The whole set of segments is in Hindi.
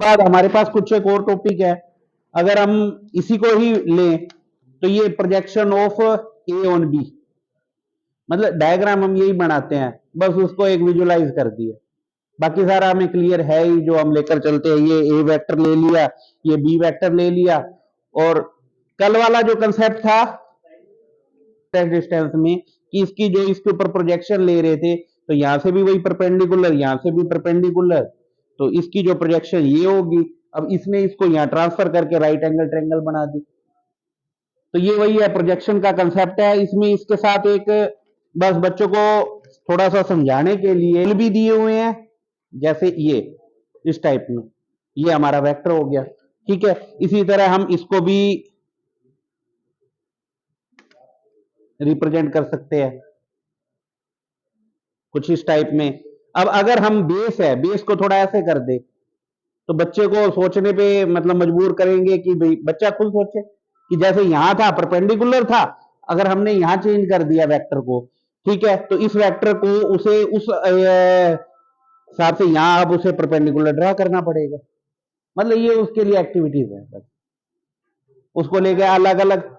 बाद हमारे पास कुछ एक और टॉपिक है, अगर हम इसी को ही लें तो ये projection of A on B, मतलब डायग्राम हम यही बनाते हैं, बस उसको एक विजुलाइज कर दिया, बाकी सारा हमें क्लियर है ही, जो हम लेकर चलते हैं, ये ए वेक्टर ले लिया, ये बी वेक्टर ले लिया, और कल वाला जो कंसेप्ट था डिस्टेंस में कि इसकी जो इसके ऊपर प्रोजेक्शन ले रहे थे, तो यहां से भी वही परपेंडिकुलर, यहां से भी परपेंडिकुलर, तो इसकी जो प्रोजेक्शन ये होगी, अब इसने इसको यहां ट्रांसफर करके राइट एंगल ट्रायंगल बना दी। तो ये वही है, प्रोजेक्शन का कंसेप्ट है। इसमें इसके साथ एक बस बच्चों को थोड़ा सा समझाने के लिए भी दिए हुए हैं, जैसे ये इस टाइप में, ये हमारा वेक्टर हो गया, ठीक है। इसी तरह हम इसको भी रिप्रेजेंट कर सकते हैं कुछ इस टाइप में। अब अगर हम बेस है, बेस को थोड़ा ऐसे कर दे, तो बच्चे को सोचने पे मतलब मजबूर करेंगे कि भाई बच्चा खुद सोचे कि जैसे यहां था परपेंडिकुलर था, अगर हमने यहां चेंज कर दिया वेक्टर को, ठीक है, तो इस वेक्टर को उसे उस हिसाब से यहां अब उसे परपेंडिकुलर ड्रा करना पड़ेगा, मतलब ये उसके लिए एक्टिविटीज है बस, उसको लेके अलग अलग।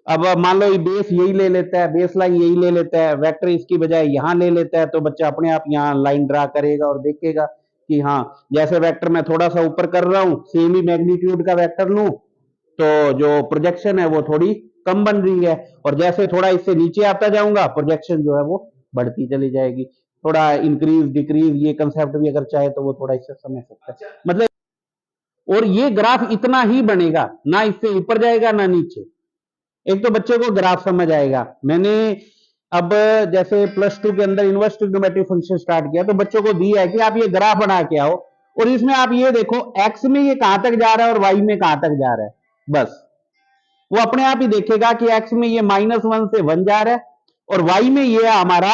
अब मान लो ये बेस यही ले लेता है, बेस लाइन यही ले लेता है, वेक्टर इसकी बजाय यहां ले लेता है, तो बच्चा अपने आप यहां लाइन ड्रा करेगा और देखेगा कि हाँ, जैसे वेक्टर मैं थोड़ा सा ऊपर कर रहा हूं, सेम ही मैग्नीट्यूड का वेक्टर लूं, तो जो प्रोजेक्शन है वो थोड़ी कम बन रही है, और जैसे थोड़ा इससे नीचे आता जाऊंगा, प्रोजेक्शन जो है वो बढ़ती चली जाएगी। थोड़ा इंक्रीज डिक्रीज ये कंसेप्ट भी अगर चाहे तो वो थोड़ा इससे समझ सकता है, मतलब। और ये ग्राफ इतना ही बनेगा, ना इससे ऊपर जाएगा ना नीचे। एक तो बच्चे को ग्राफ समझ आएगा। मैंने अब जैसे प्लस टू के अंदर इनवर्स ट्रिग्नोमेट्रिक फंक्शन स्टार्ट किया, तो बच्चों को दिया है कि आप ये ग्राफ बना के आओ, और इसमें आप ये देखो एक्स में ये कहां तक जा रहा है और वाई में कहां तक जा रहा है, बस वो अपने आप ही देखेगा कि एक्स में ये -1 से 1 जा रहा है, और वाई में ये हमारा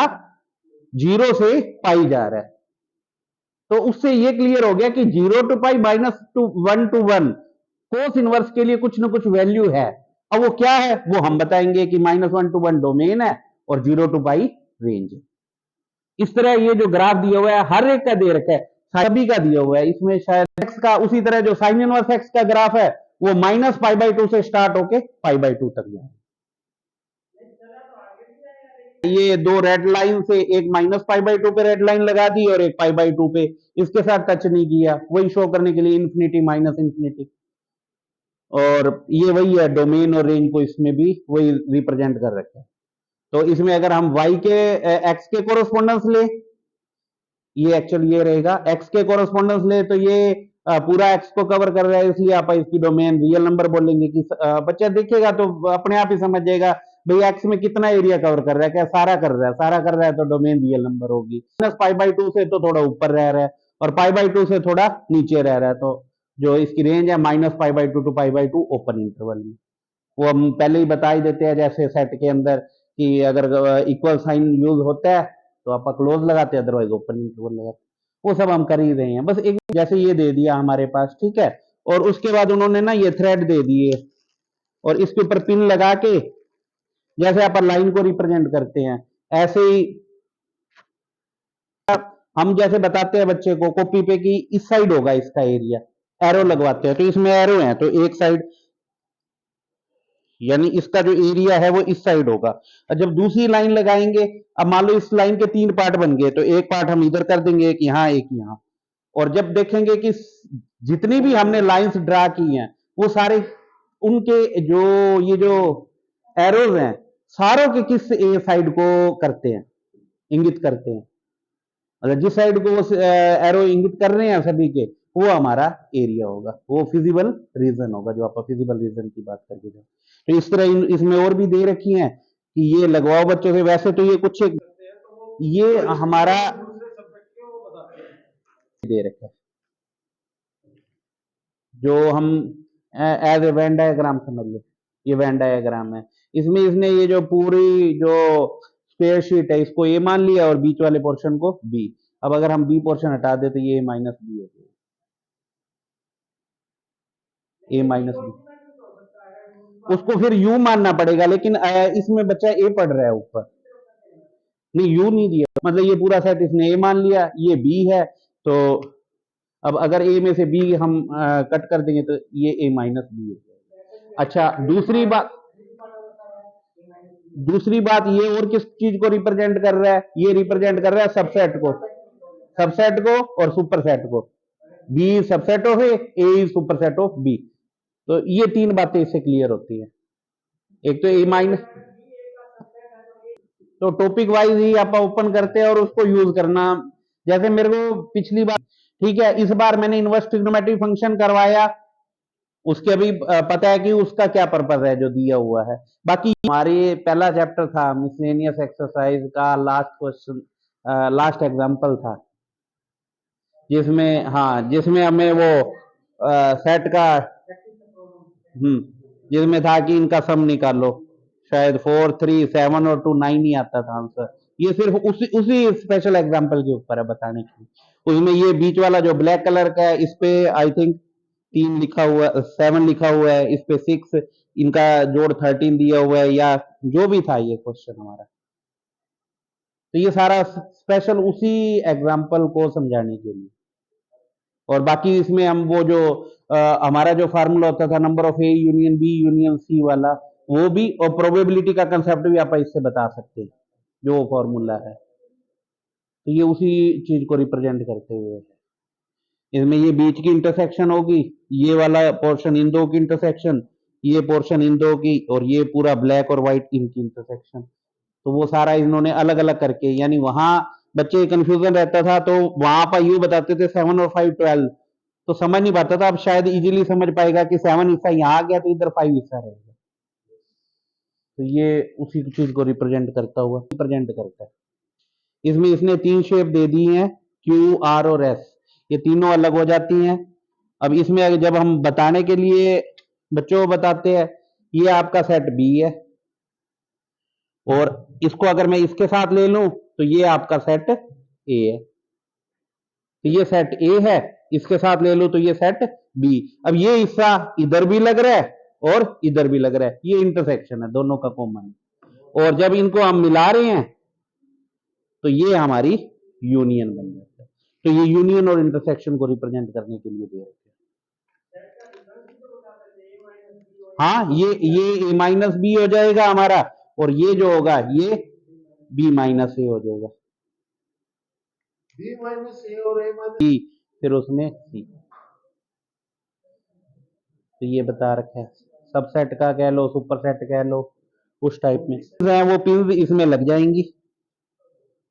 0 से पाई जा रहा है। तो उससे ये क्लियर हो गया कि 0 to pi -1 to 1 cos inverse के लिए कुछ ना कुछ वैल्यू है। अब वो क्या है वो हम बताएंगे कि -1 टू 1 डोमेन है और 0 टू पाई रेंज है। इस तरह ये जो ग्राफ दिया हुआ है हर एक का दे रखा है, सभी का दिया हुआ है, इसमें शायद एक्स का उसी तरह जो साइन इनवर्स एक्स का ग्राफ है वो -π/2 से स्टार्ट होके π/2 तक जाए। ये दो रेड लाइन से एक -π/2 पे रेड लाइन लगा दी और एक π/2 पे, इसके साथ टच नहीं किया, वही शो करने के लिए इन्फिनिटी माइनस इन्फिनिटी, और ये वही है डोमेन और रेंज को इसमें भी वही रिप्रेजेंट कर रखा है। तो इसमें अगर हम y के x के कोरस्पोंडेंस ले, ये एक्चुअली ये रहेगा x के कोरस्पोंडेंस ले, तो ये पूरा x को कवर कर रहा है, इसलिए आप इसकी डोमेन रियल नंबर बोलेंगे कि बच्चा देखेगा तो अपने आप ही समझ जाएगा भाई x में कितना एरिया कवर कर रहा है, क्या सारा कर रहा है, सारा कर रहा है तो डोमेन रियल नंबर होगी। -π/2 से तो थोड़ा ऊपर रह रहा है और π/2 से थोड़ा नीचे रह रहा है, तो जो इसकी रेंज है -π/2 टू π/2 ओपन इंटरवल में, वो हम पहले ही बता ही देते हैं, जैसे सेट के अंदर कि अगर इक्वल साइन यूज होता है तो आप क्लोज लगाते हैं, अदरवाइज ओपन इंटरवल लगाते, वो सब हम कर ही रहे हैं। बस एक जैसे ये दे दिया हमारे पास, ठीक है, और उसके बाद उन्होंने ना ये थ्रेड दे दिए और इसके ऊपर पिन लगा के जैसे आप लाइन को रिप्रेजेंट करते हैं, ऐसे ही हम जैसे बताते हैं बच्चे को कॉपी पे कि इस साइड होगा इसका एरिया, एरो लगवाते हैं, तो इसमें एरो है तो एक साइड यानी इसका जो एरिया है वो इस साइड होगा, और जब दूसरी लाइन लगाएंगे, अब मान लो इस लाइन के 3 पार्ट बन गए, तो एक पार्ट हम इधर कर देंगे, एक यहाँ एक यहाँ, और जब देखेंगे कि जितनी भी हमने लाइंस ड्रा की हैं वो सारे उनके जो ये जो एरोज हैं सारों के किस साइड को करते हैं, इंगित करते हैं, अगर जिस साइड को वो एरो इंगित कर रहे हैं सभी के, वो हमारा एरिया होगा, वो फिजिबल रीजन होगा, जो आप फिजिबल रीजन की बात करके जाए। तो इस तरह इसमें और भी दे रखी हैं कि ये लगवाओ बच्चों से, वैसे तो ये कुछ ये हमारा दे रखा है जो हम एज ए वेन डायग्राम समझ लो, ये वेन डायग्राम है, इसमें इसने ये जो पूरी जो स्क्वायर शीट है इसको ए मान लिया और बीच वाले पोर्शन को बी। अब अगर हम बी पोर्शन हटा दे तो ये माइनस बी हो गया, ए माइनस बी, उसको फिर यू मानना पड़ेगा, लेकिन इसमें बच्चा ए पढ़ रहा है ऊपर, नहीं यू नहीं दिया, मतलब ये पूरा सेट इसने ए मान लिया, ये बी है, तो अब अगर ए में से बी हम कट कर देंगे तो ये ए माइनस बी हो जाएगा। अच्छा, दूसरी बात ये और किस चीज को रिप्रेजेंट कर रहा है? ये रिप्रेजेंट कर रहा है सबसेट को और सुपरसेट को। B subset of A superset of B. तो ये तीन बातें इससे क्लियर होती है। एक तो ए माइनस, तो टॉपिक वाइज ही आप ओपन करते हैं और उसको यूज करना। जैसे मेरे को पिछली बार, ठीक है, इस बार मैंने इनवर्स ट्रिग्नोमेट्रिक फंक्शन करवाया, उसके अभी पता है कि उसका क्या पर्पस है जो दिया हुआ है। बाकी हमारे पहला चैप्टर था मिसलेनियस एक्सरसाइज का, लास्ट क्वेश्चन, लास्ट एग्जांपल था, जिसमें हमें वो सेट का, जिसमें था कि इनका सम निकालो, शायद 4 3 7 और 2 9 ही आता था आंसर। ये सिर्फ उसी स्पेशल एग्जांपल के ऊपर है बताने की। उसमें ये बीच वाला जो ब्लैक कलर का है, इस पे आई थिंक 3 लिखा हुआ, 7 लिखा हुआ है, इस पे 6, इनका जोड़ 13 दिया हुआ है, या जो भी था ये क्वेश्चन हमारा। तो ये सारा स्पेशल उसी एग्जाम्पल को समझाने के लिए। और बाकी इसमें हम वो जो हमारा जो फार्मूला होता था number of A union B union C वाला, वो भी, और प्रोबेबिलिटी का कंसेप्ट भी आप इससे बता सकते हैं, जो फॉर्मूला है। तो ये उसी चीज को रिप्रेजेंट करते हुए, इसमें ये बीच की इंटरसेक्शन होगी, ये वाला पोर्शन इन दो की इंटरसेक्शन, ये पोर्शन इन दो की, और ये पूरा ब्लैक और व्हाइट इनकी इंटरसेक्शन। तो वो सारा इन्होंने अलग अलग करके, यानी वहां बच्चे कंफ्यूजन रहता था, तो वहां पर यू बताते थे 7 और 5 12, तो समझ नहीं पाता था। अब शायद इजीली समझ पाएगा कि 7 हिस्सा यहाँ आ गया तो इधर 5 हिस्सा रहेगा। तो ये उसी चीज को रिप्रेजेंट करता है। इसमें इसने 3 शेप दे दी हैं, क्यू आर और एस, ये तीनों अलग हो जाती हैं। अब इसमें जब हम बताने के लिए बच्चों को बताते हैं, ये आपका सेट बी है, और इसको अगर मैं इसके साथ ले लूं तो ये आपका सेट ए है। तो ये सेट ए है, इसके साथ ले लूं तो ये सेट बी। अब ये हिस्सा इधर भी लग रहा है और इधर भी लग रहा है, ये इंटरसेक्शन है दोनों का कॉमन। और जब इनको हम मिला रहे हैं तो ये हमारी यूनियन बन जाता है। तो ये यूनियन और इंटरसेक्शन को रिप्रेजेंट करने के लिए दे रखे हैं। हाँ, ये ए माइनस बी हो जाएगा हमारा, और ये जो होगा ये बी माइनस ए हो जाएगा। बी माइनस ए और ए माइनस बी, फिर उसमें सी। तो ये बता रखा है, सबसेट का कह लो, सुपरसेट कह लो, उस टाइप में वो पिन्स इसमें लग जाएंगी।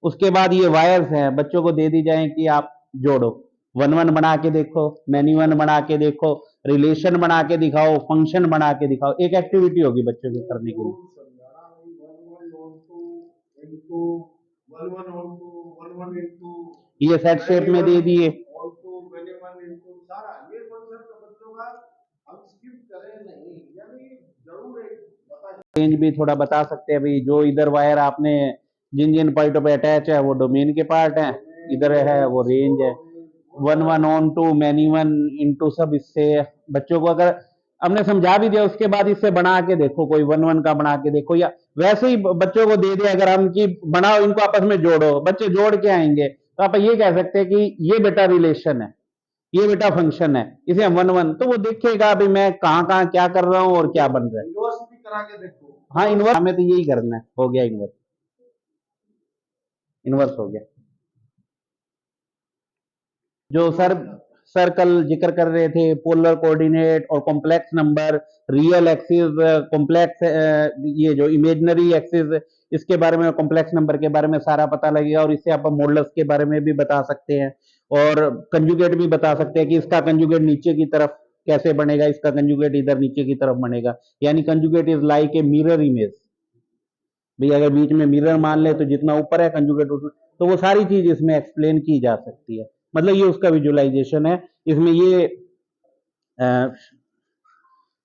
उसके बाद ये वायर्स हैं, बच्चों को दे दी जाए कि आप जोड़ो, 1 1 बना के देखो, मैनी 1 बना के देखो, रिलेशन बना के दिखाओ, फंक्शन बना के दिखाओ। एक एक्टिविटी होगी बच्चों के करने के लिए। ये सेट शेप में दे दिए। रेंज भी थोड़ा बता सकते हैं भाई, जो इधर वायर आपने जिन जिन पॉइंटों पे अटैच है वो डोमेन के पार्ट हैं, इधर है वो रेंज है। 1 1 ऑन टू मैनी 1 इनटू सब, इससे बच्चों को अगर हमने समझा भी दिया उसके बाद इससे बना के देखो, कोई 1 1 का बना के देखो, या वैसे ही बच्चों को दे दिया अगर हम कि बनाओ, इनको आपस में जोड़ो, बच्चे जोड़ के आएंगे, तो आप ये कह सकते हैं कि ये बेटा रिलेशन है, ये बेटा फंक्शन है, इसे हम 1 1, तो वो देखेगा अभी मैं कहां कहां क्या कर रहा हूं और क्या बन रहा है। इन्वर्स भी करा के देखो। हाँ, इन्वर्स हमें तो यही करना है। हो गया इन्वर्स, इन्वर्स हो गया। जो सर कल जिक्र कर रहे थे, पोलर कोऑर्डिनेट और complex number, real axis, complex, ये जो इमेजिनरी एक्सिस, इसके बारे में, कॉम्प्लेक्स नंबर के बारे में सारा पता लगेगा। और इससे आप मॉडल्स के बारे में भी बता सकते हैं, और कंजुगेट भी बता सकते हैं कि इसका कंजुगेट नीचे की तरफ कैसे बनेगा, इसका कंजुगेट इधर नीचे की तरफ बनेगा। यानी conjugate is like a mirror image. भाई अगर बीच में मिरर मान ले तो जितना ऊपर है कंजुगेट उसमें, तो वो सारी चीज इसमें एक्सप्लेन की जा सकती है। मतलब ये उसका विजुअलाइजेशन है। इसमें ये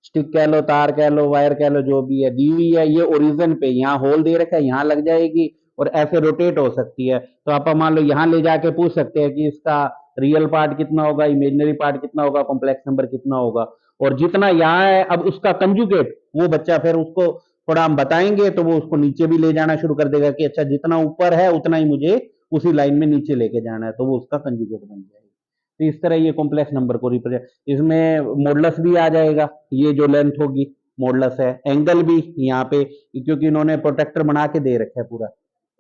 स्टिक कह लो, तार कह लो, वायर कह लो, जो भी है दी हुई है, ये ओरिजिन पे यहाँ होल दे रखा है, यहाँ लग जाएगी और ऐसे रोटेट हो सकती है। तो आप मान लो यहाँ ले जाके पूछ सकते हैं कि इसका रियल पार्ट कितना होगा, इमेजिनरी पार्ट कितना होगा, कॉम्प्लेक्स नंबर कितना होगा, और जितना यहाँ है अब उसका कंजुगेट, वो बच्चा फिर उसको थोड़ा हम बताएंगे तो वो उसको नीचे भी ले जाना शुरू कर देगा कि अच्छा जितना ऊपर है उतना ही मुझे उसी लाइन में नीचे लेके जाना है, तो वो उसका कंजुगेट बन जाएगा। तो इस तरह ये कॉम्प्लेक्स नंबर को रिप्रेजेंट, इसमें मॉडुलस भी आ जाएगा, ये जो लेंथ होगी मॉडुलस है, एंगल भी यहाँ पे क्योंकि इन्होंने प्रोटेक्टर बना के दे रखा है पूरा,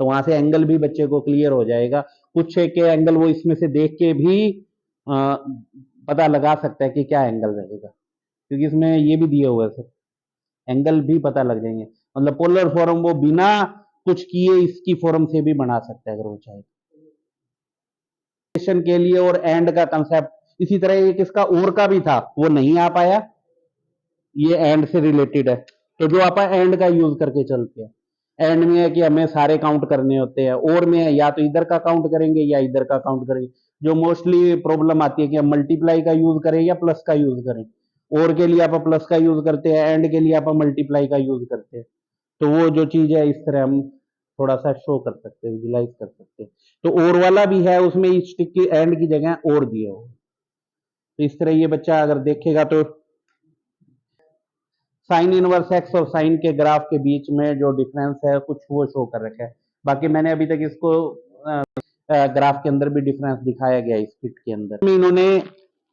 तो वहां से एंगल भी बच्चे को क्लियर हो जाएगा। कुछ के एंगल वो इसमें से देख के भी पता लगा सकता है कि क्या एंगल रहेगा, क्योंकि इसमें ये भी दिए हुए है, एंगल भी पता लग जाएंगे। मतलब पोलर फॉर्म वो बिना कुछ किए इसकी फॉर्म से भी बना सकता है अगर वो चाहे के लिए। और एंड का कंसेप्ट इसी तरह एक इसका और का भी था, वो नहीं आ पाया, ये एंड से रिलेटेड है। तो जो आप एंड का यूज करके चलते हैं, एंड में है कि हमें सारे काउंट करने होते हैं, और में है या तो इधर का काउंट करेंगे या इधर का काउंट करेंगे। जो मोस्टली प्रॉब्लम आती है कि हम मल्टीप्लाई का यूज करें या प्लस का यूज करें, और के लिए आप प्लस का यूज करते हैं, एंड के लिए आप मल्टीप्लाई का यूज करते हैं। तो वो जो चीज है इस तरह हम थोड़ा सा शो कर सकते हैं, विजुलाइज कर सकते हैं। तो और वाला भी है, उसमें स्टिक की एंड की जगह और दिया हो, तो इस तरह ये बच्चा अगर देखेगा तो साइन इनवर्स एक्स और साइन के ग्राफ के बीच में जो डिफरेंस है कुछ वो शो कर रखा है। बाकी मैंने अभी तक इसको ग्राफ के अंदर भी डिफरेंस दिखाया गया इस फिट के अंदर। इन्होंने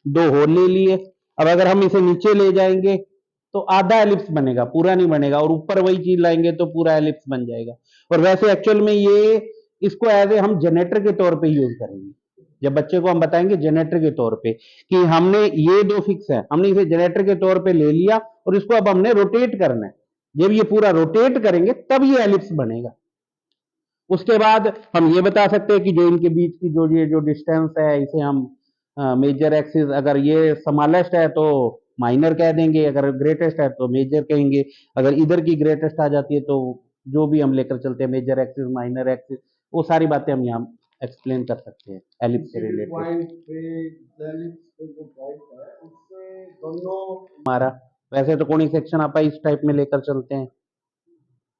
दो होल ले लिए, अब अगर हम इसे नीचे ले जाएंगे तो आधा एलिप्स बनेगा, पूरा नहीं बनेगा, और ऊपर वही चीज लाएंगे तो पूरा एलिप्स बन जाएगा। और वैसे एक्चुअल में ये इसको एज ए हम जनरेटर के तौर पे यूज करेंगे, जब बच्चे को हम बताएंगे जनरेटर के तौर पे कि हमने ये दो फिक्स है, हमने इसे जनरेटर के तौर पे ले लिया और इसको अब हमने रोटेट करना है। जब ये पूरा रोटेट करेंगे तब ये एलिप्स बनेगा। उसके बाद हम ये बता सकते हैं कि जो इनके बीच की जो डिस्टेंस है इसे हम मेजर एक्सिस, अगर ये स्मॉलेस्ट है तो माइनर कह देंगे, अगर ग्रेटेस्ट है तो मेजर कहेंगे। अगर इधर की ग्रेटेस्ट आ जाती है तो जो भी हम लेकर चलते हैं मेजर एक्सिस माइनर एक्सिस, वो सारी बातें हम यहाँ एक्सप्लेन कर सकते हैं एलिप्स से रिलेटेड। हमारा वैसे तो कोनिक सेक्शन आप इस टाइप में लेकर चलते हैं,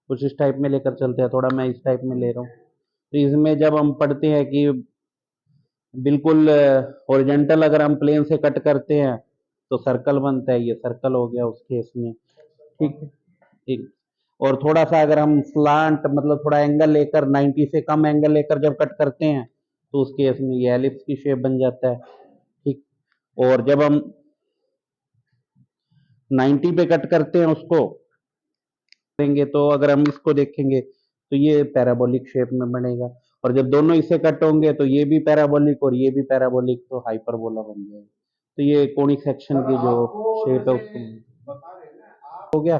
कुछ इस टाइप में लेकर चलते हैं, थोड़ा मैं इस टाइप में ले रहा हूँ। तो इसमें जब हम पढ़ते हैं कि बिल्कुल हॉरिजॉन्टल अगर हम प्लेन से कट करते हैं तो सर्कल बनता है, ये सर्कल हो गया उस केस में, ठीक है ठीक। और थोड़ा सा अगर हम स्लांट मतलब थोड़ा एंगल लेकर 90 से कम एंगल लेकर जब कट करते हैं तो उस केस में ये एलिप्स की शेप बन जाता है, ठीक। और जब हम 90 पे कट करते हैं उसको करेंगे तो अगर हम इसको देखेंगे तो ये पैराबोलिक शेप में बनेगा, और जब दोनों इससे कट होंगे तो ये भी पैराबोलिक और ये भी पैराबोलिक, तो हाइपरबोला बन जाएगा। तो ये कोनिक सेक्शन की जो शेप है उसको हो गया।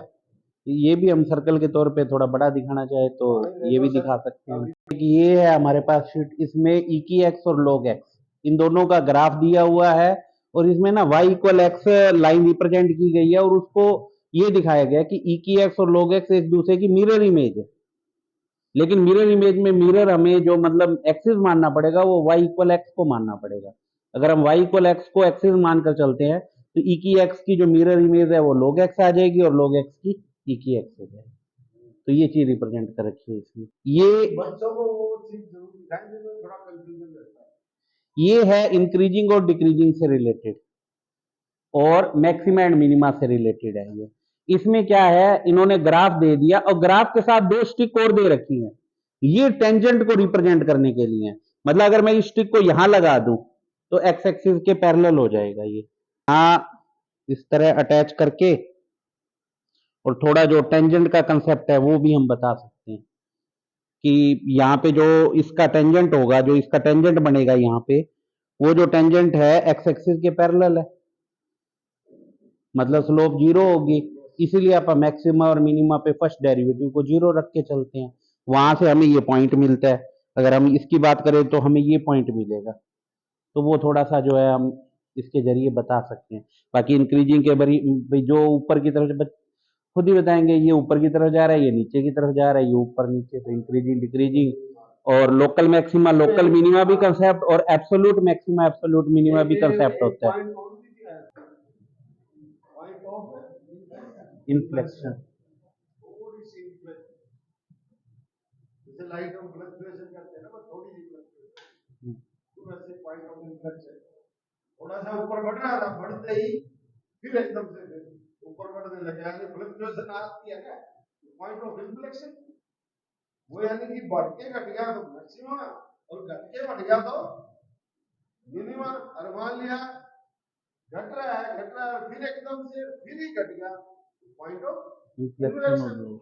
ये भी हम सर्कल के तौर पे थोड़ा बड़ा दिखाना चाहे तो ये भी दिखा सकते हैं कि ये है हमारे पास शीट, इसमें ई की एक्स और लॉग एक्स इन दोनों का ग्राफ दिया हुआ है, और इसमें ना y equal x line represent की गई है, और उसको ये दिखाया गया कि ई की एक्स और log एक्स एक दूसरे की मिरर इमेज है। लेकिन मिरर इमेज में मिरर हमें जो मतलब एक्सिस मानना पड़ेगा वो y इक्वल एक्स को मानना पड़ेगा। अगर हम y इक्वल एक्स को एक्सिस मानकर चलते हैं तो ई की एक्स की जो मिरर इमेज है वो log एक्स आ जाएगी और log एक्स की ई की एक्स हो जाएगी। तो ये चीज रिप्रेजेंट कर रखी है इसमें। ये बच्चों को वो चीज जरूर दिखाएंगे, थोड़ा कंफ्यूजन रहता है। ये है इंक्रीजिंग और डिक्रीजिंग से रिलेटेड और मैक्सिमा एंड मिनिमा से रिलेटेड है। ये इसमें क्या है, इन्होंने ग्राफ दे दिया और ग्राफ के साथ दो स्टिक और दे रखी है, ये टेंजेंट को रिप्रेजेंट करने के लिए। मतलब अगर मैं इस स्टिक को यहां लगा दूं तो एक्स एक्सिस के पैरेलल हो जाएगा ये, यहां इस तरह अटैच करके, और थोड़ा जो टेंजेंट का कंसेप्ट है वो भी हम बता सकते हैं कि यहाँ पे जो इसका टेंजेंट होगा, जो इसका टेंजेंट बनेगा यहाँ पे, वो जो टेंजेंट है एक्स एक्सिस के पैरेलल है, मतलब स्लोप जीरो होगी। इसीलिए आप मैक्सिमा और मिनिमा पे फर्स्ट डेरिवेटिव को जीरो रख के चलते हैं, वहां से हमें ये पॉइंट मिलता है। अगर हम इसकी बात करें तो हमें ये पॉइंट मिलेगा, तो वो थोड़ा सा जो है हम इसके जरिए बता सकते हैं। बाकी इंक्रीजिंग के बरी जो ऊपर की तरफ खुद ही बताएंगे, ये ऊपर की तरफ जा रहा है, ये नीचे की तरफ जा रहा है, ये ऊपर नीचे, तो इंक्रीजिंग डिक्रीजिंग। और लोकल मैक्सिमा लोकल मिनिमा भी कंसेप्ट, और एब्सोल्यूट मैक्सिमा एब्सोल्यूट मिनिमा भी कंसेप्ट होता है। इन्फ्लेक्शन, जैसे लाइट हम फ्लक्चुएशन करते हैं ना, बस थोड़ी सी फ्लक्चुएशन, तो वैसे पॉइंट ऑफ इन्फ्लेक्शन थोड़ा सा ऊपर बढ़ रहा था, बढ़ते ही फिर एकदम से ऊपर बढ़ने लगे, यानी फ्लक्चुएशन आती है ना, पॉइंट ऑफ इन्फ्लेक्शन। वो यानी कि बढ़ के घट गया तो मैक्सिमम, और घट के बढ़ गया तो मिनिमम अनुमान लिया, घट रहा है, फिर एकदम से फिर ही घट गया, पॉइंट ऑफ इन्फ्लेक्शन।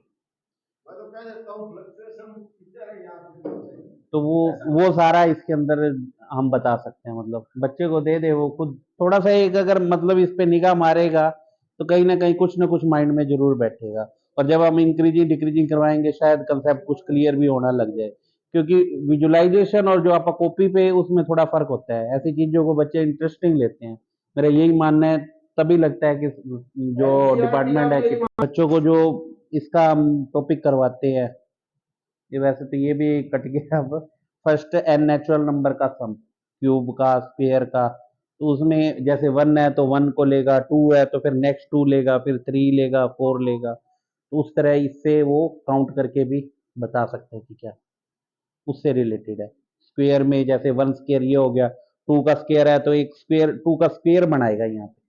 मैं तो कह देता हूँ फ्लक्चुएशन कितने है यहाँ पे, तो वो सारा इसके अंदर हम बता सकते हैं, मतलब बच्चे को दे दे, वो खुद थोड़ा सा एक अगर मतलब इस पे निगाह मारेगा तो कहीं ना कुछ माइंड में जरूर बैठेगा। और जब हम इंक्रीजिंग डिक्रीजिंग करवाएंगे शायद कंसेप्ट कुछ क्लियर भी होना लग जाए, क्योंकि विजुअलाइजेशन और जो आप कॉपी पे उसमें थोड़ा फर्क होता है। ऐसी चीजों को बच्चे इंटरेस्टिंग लेते हैं, मेरा यही मानना है। तभी लगता है कि जो डिपार्टमेंट है कि बच्चों को जो इसका टॉपिक करवाते हैं, ये वैसे तो ये भी कट गया अब। फर्स्ट एन नेचुरल नंबर का सम, क्यूब का, स्क्वायर का, तो उसमें जैसे वन है तो वन को लेगा, टू है तो फिर नेक्स्ट टू लेगा, फिर थ्री लेगा, फोर लेगा। तो उस तरह इससे वो काउंट करके भी बता सकते हैं कि क्या उससे रिलेटेड है। स्क्वायर में जैसे वन स्क्वायर ये हो गया, टू का स्क्वायर है तो एक स्क्वायर, टू का स्क्वायर बनाएगा यहाँ पे।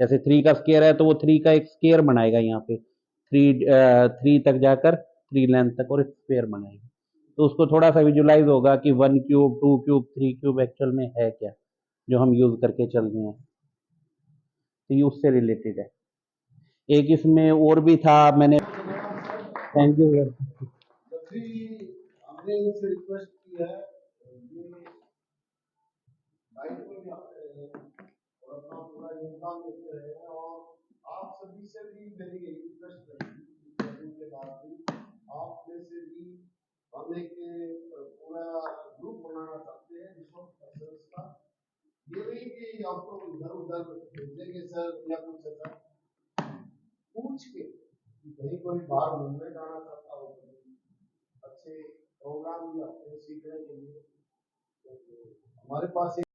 जैसे थ्री का स्क्वायर है तो वो थ्री का एक स्क्वायर बनाएगा यहाँ पे, थ्री तक जाकर थ्री लेंथ तक, और एक स्क्वायर बनाएगा। तो उसको थोड़ा सा विजुलाइज होगा कि one cube, two cube, three cube actual में है क्या, जो हम यूज करके चल रहे हैं। तो ये उससे रिलेटेड है। एक इसमें और भी था, मैंने, थैंक यू सर। थ्री, हमने इनसे रिक्वेस्ट की है, ये लाइट में भी आते हैं और अपना पूरा योगदान देते हैं, और आप सभी से भी मेरी यही रिक्वेस्ट रहेगी के बाद भी आप में से भी हम एक पूरा ग्रुप बनाना चाहते हैं रिसोर्स पर्सन्स का। ये नहीं कि आपको इधर उधर भेजेंगे सर या कुछ ऐसा, पूछ के कि कहीं कोई बाहर घूमने जाना चाहता हो, अच्छे प्रोग्राम भी आते हैं सीखने के लिए, तो हमारे पास